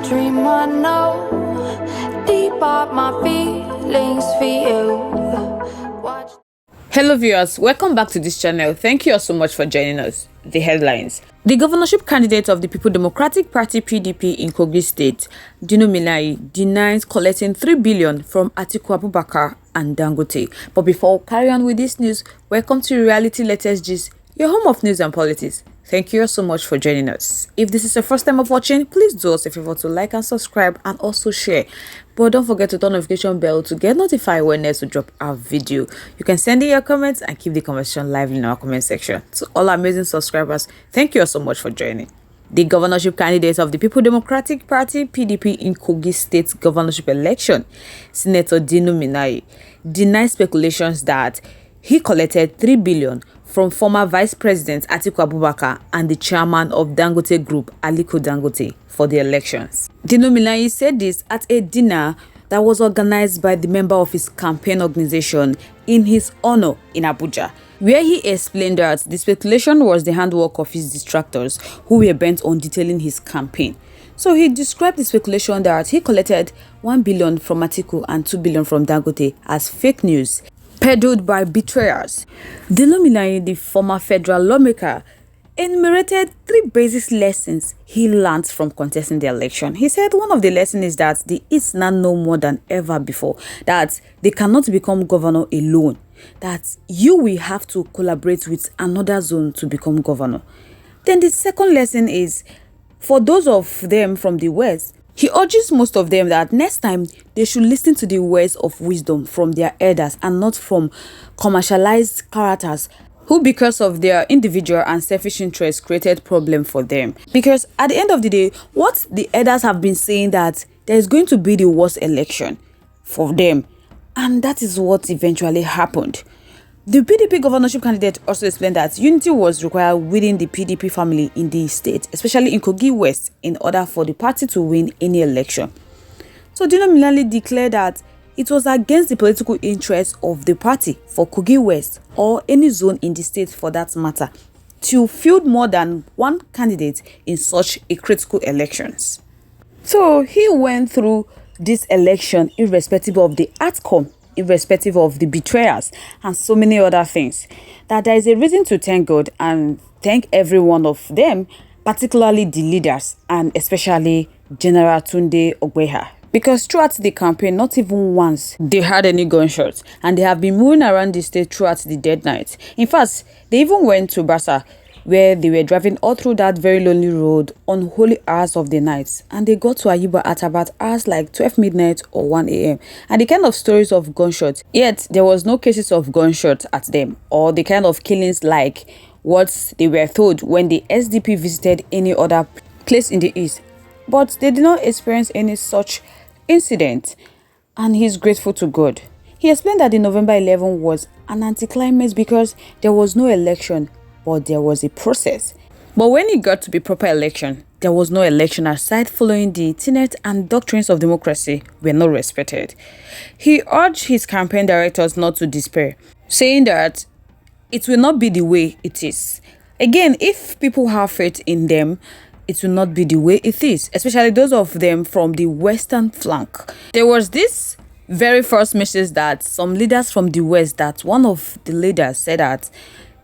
dream I know deep up my feelings for you. Watch. Hello viewers, welcome back to this channel. Thank you all so much for joining us. The headlines. The governorship candidate of the People Democratic Party PDP in Kogi State, Dino Melaye, denies collecting 3 billion from Atiku Abubakar and Dangote. But before we carry on with this news, welcome to Reality Latest Gist, your home of news and politics. Thank you all so much for joining us. If this is your first time of watching, please do us a favor to like and subscribe and also share. But don't forget to turn the notification bell to get notified when next we drop our video. You can send in your comments and keep the conversation live in our comment section. To all our amazing subscribers, thank you all so much for joining. The governorship candidate of the People Democratic Party PDP in Kogi State governorship election, Senator Dino Melaye, denied speculations that he collected 3 billion from former Vice President Atiku Abubakar and the chairman of Dangote Group, Aliko Dangote, for the elections. Dino Melaye said this at a dinner that was organized by the member of his campaign organization in his honor in Abuja, where he explained that the speculation was the handwork of his distractors who were bent on detailing his campaign. So he described the speculation that he collected 1 billion from Atiku and 2 billion from Dangote as fake news peddled by betrayers. Dino Melaye, the former federal lawmaker, enumerated 3 basic lessons he learned from contesting the election. He said one of the lessons is that the East now know more than ever before that they cannot become governor alone, that you will have to collaborate with another zone to become governor. Then the second lesson is for those of them from the West, he urges most of them that next time they should listen to the words of wisdom from their elders and not from commercialized characters who, because of their individual and selfish interests, created problem for them. Because at the end of the day, what the elders have been saying that there is going to be the worst election for them, and that is what eventually happened. The PDP governorship candidate also explained that unity was required within the PDP family in the state, especially in Kogi West, in order for the party to win any election. So Dino Melaye declared that it was against the political interests of the party for Kogi West or any zone in the state for that matter to field more than one candidate in such a critical elections. So he went through this election irrespective of the outcome, irrespective of the betrayers and so many other things, that there is a reason to thank God and thank every one of them, particularly the leaders and especially General Tunde Ogbeha. Because throughout the campaign, not even once they had any gunshots, and they have been moving around the state throughout the dead night. In fact, they even went to Basa, where they were driving all through that very lonely road on holy hours of the night, and they got to Ayiba at about hours like 12 midnight or 1 a.m. And the kind of stories of gunshots, yet there was no cases of gunshots at them, or the kind of killings like what they were told when the SDP visited any other place in the east. But they did not experience any such incident, and he's grateful to God. He explained that the November 11 was an anticlimax because there was no election, but there was a process. But when it got to be proper election, there was no election aside following the tenets and doctrines of democracy were not respected. He urged his campaign directors not to despair, saying that it will not be the way it is. Again, if people have faith in them, it will not be the way it is, especially those of them from the western flank. There was this very first message that some leaders from the west, that one of the leaders said that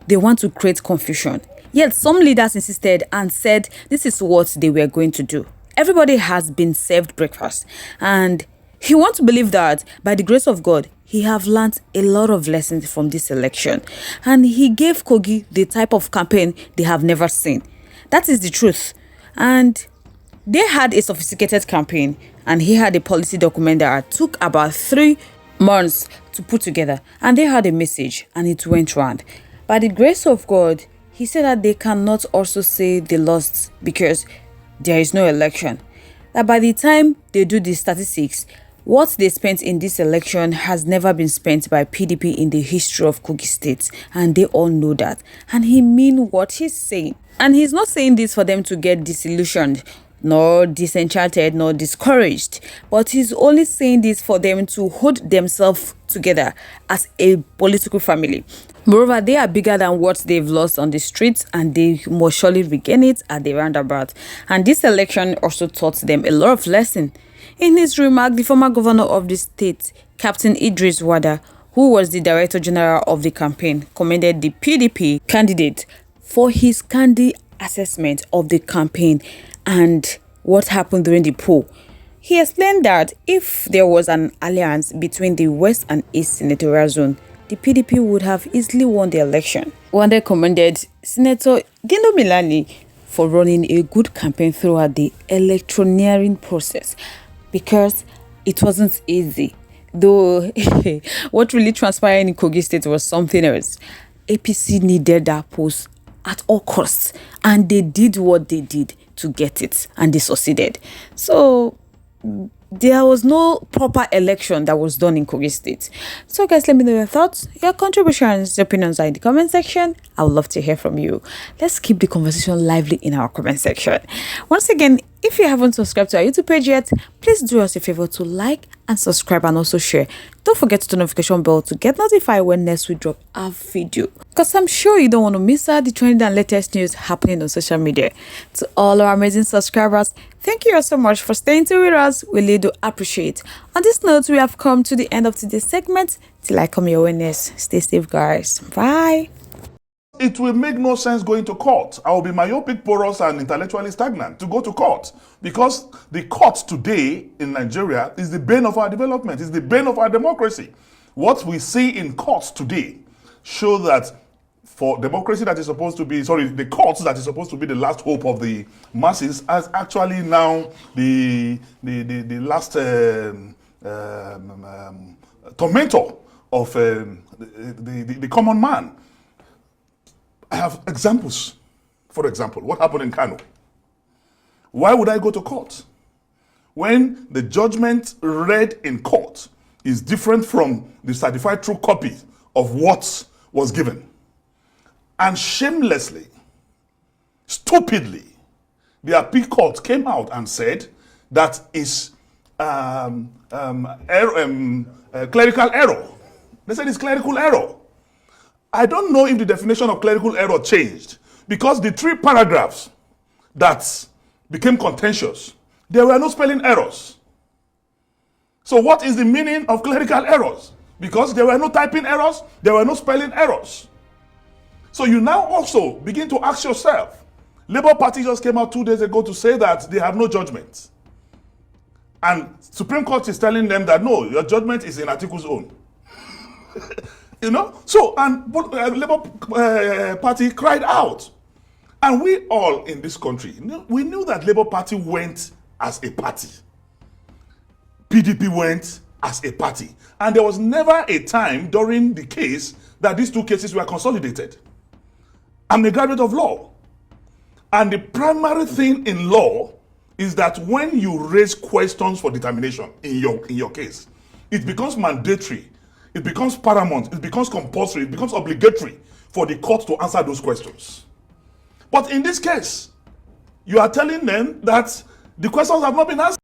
they want to create confusion. Yet some leaders insisted and said this is what they were going to do. Everybody has been served breakfast, and he wants to believe that by the grace of God, he have learned a lot of lessons from this election, and he gave Kogi the type of campaign they have never seen. That is the truth. And they had a sophisticated campaign, and he had a policy document that took about 3 months to put together, and they had a message and it went round. By the grace of God, he said that they cannot also say they lost because there is no election. That by the time they do the statistics, what they spent in this election has never been spent by PDP in the history of Kogi State, and they all know that. And he means what he's saying. And he's not saying this for them to get disillusioned, nor disenchanted, nor discouraged, but he's only saying this for them to hold themselves together as a political family. Moreover, they are bigger than what they've lost on the streets, and they must surely regain it at the roundabout. And this election also taught them a lot of lesson. In his remark, the former governor of the state, Captain Idris Wada, who was the Director General of the campaign, commended the PDP candidate for his candid assessment of the campaign and what happened during the poll. He explained that if there was an alliance between the West and East senatorial zone, the PDP would have easily won the election. Wanda commended Senator Dino Melaye for running a good campaign throughout the electioneering process because it wasn't easy. Though what really transpired in Kogi State was something else. APC needed that post at all costs, and they did what they did to get it, and they succeeded. So there was no proper election that was done in Kogi State. So guys, let me know your thoughts, your contributions, your opinions are in the comment section. I would love to hear from you. Let's keep the conversation lively in our comment section. Once again, if you haven't subscribed to our YouTube page yet, please do us a favor to like and subscribe and also share. Don't forget to turn the notification bell to get notified when next we drop our video, because I'm sure you don't want to miss out the trending and latest news happening on social media. To all our amazing subscribers, thank you all so much for staying with us. We really do appreciate. On this note, we have come to the end of today's segment. Till I come your way next, stay safe guys. Bye. It will make no sense going to court. I will be myopic, porous, and intellectually stagnant to go to court, because the court today in Nigeria is the bane of our development, is the bane of our democracy. What we see in courts today show that for democracy that is supposed to be, the courts that is supposed to be the last hope of the masses, as actually now the last tormentor of the common man. I have examples. For example, what happened in Kano? Why would I go to court when the judgment read in court is different from the certified true copy of what was given? And shamelessly, stupidly, the appeal court came out and said that is clerical error. They said it's clerical error. I don't know if the definition of clerical error changed, because the 3 paragraphs that became contentious, there were no spelling errors. So what is the meaning of clerical errors? Because there were no typing errors, there were no spelling errors. So you now also begin to ask yourself, Labour Party just came out 2 days ago to say that they have no judgment. And Supreme Court is telling them that no, your judgment is in Atiku's own. You know, so, and Labour Party cried out. And we all in this country, we knew that Labour Party went as a party. PDP went as a party. And there was never a time during the case that these 2 cases were consolidated. I'm a graduate of law. And the primary thing in law is that when you raise questions for determination in your case, it becomes mandatory. It becomes paramount, it becomes compulsory, it becomes obligatory for the court to answer those questions. But in this case, you are telling them that the questions have not been answered.